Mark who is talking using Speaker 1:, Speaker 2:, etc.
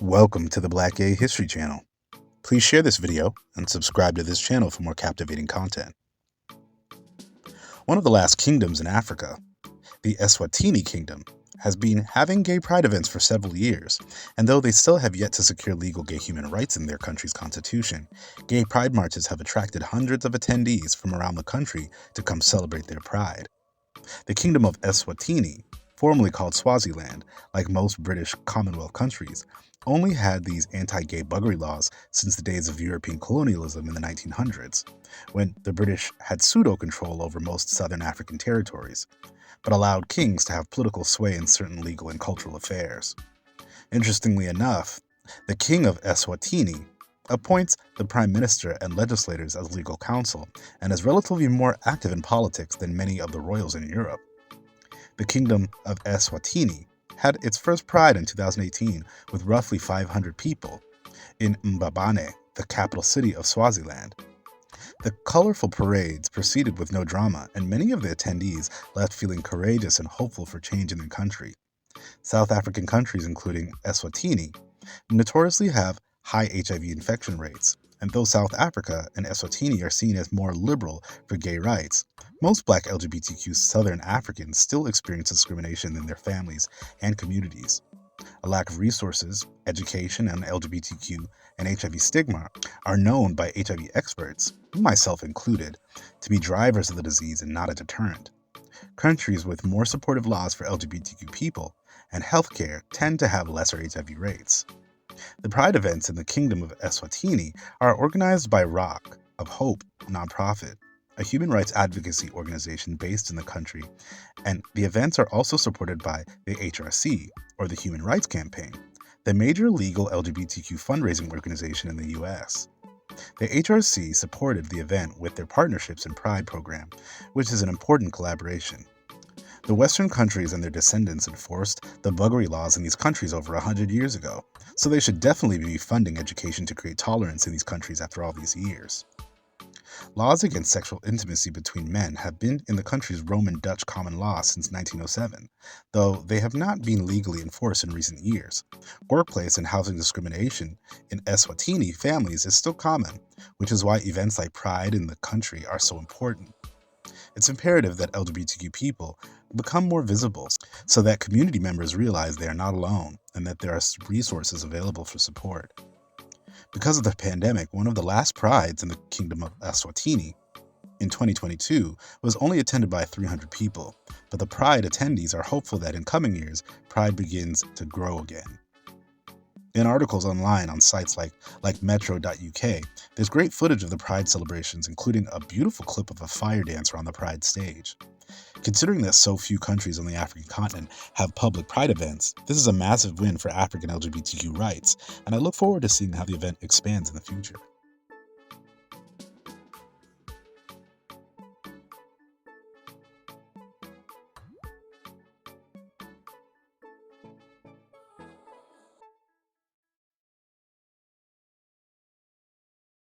Speaker 1: Welcome to the Black Gay History Channel. Please share this video and subscribe to this channel for more captivating content. One of the last kingdoms in Africa, the Eswatini Kingdom, has been having gay pride events for several years, and though they still have yet to secure legal gay human rights in their country's constitution, gay pride marches have attracted hundreds of attendees from around the country to come celebrate their pride. The Kingdom of Eswatini, formerly called Swaziland, like most British Commonwealth countries, only had these anti-gay buggery laws since the days of European colonialism in the 1900s, when the British had pseudo-control over most southern African territories, but allowed kings to have political sway in certain legal and cultural affairs. Interestingly enough, the King of Eswatini appoints the Prime Minister and legislators as legal counsel, and is relatively more active in politics than many of the royals in Europe. The Kingdom of Eswatini had its first pride in 2018 with roughly 500 people in Mbabane, the capital city of Swaziland. The colorful parades proceeded with no drama, and many of the attendees left feeling courageous and hopeful for change in their country. South African countries, including Eswatini, notoriously have high HIV infection rates, and though South Africa and Eswatini are seen as more liberal for gay rights, most Black LGBTQ Southern Africans still experience discrimination in their families and communities. A lack of resources, education, and LGBTQ and HIV stigma are known by HIV experts, myself included, to be drivers of the disease and not a deterrent. Countries with more supportive laws for LGBTQ people and healthcare tend to have lesser HIV rates. The Pride events in the Kingdom of Eswatini are organized by Rock of Hope nonprofit, a human rights advocacy organization based in the country, and the events are also supported by the HRC, or the Human Rights Campaign, the major legal LGBTQ fundraising organization in the US. The HRC supported the event with their Partnerships in Pride program, which is an important collaboration. The Western countries and their descendants enforced the buggery laws in these countries over 100 years ago, so they should definitely be funding education to create tolerance in these countries after all these years. Laws against sexual intimacy between men have been in the country's Roman Dutch common law since 1907, though they have not been legally enforced in recent years. Workplace and housing discrimination in Eswatini families is still common, which is why events like Pride in the country are so important. It's imperative that LGBTQ people become more visible so that community members realize they are not alone and that there are resources available for support. Because of the pandemic, one of the last prides in the Kingdom of Eswatini in 2022 was only attended by 300 people, but the Pride attendees are hopeful that in coming years, Pride begins to grow again. In articles online on sites like metro.uk, there's great footage of the Pride celebrations, including a beautiful clip of a fire dancer on the Pride stage. Considering that so few countries on the African continent have public Pride events, this is a massive win for African LGBTQ rights, and I look forward to seeing how the event expands in the future.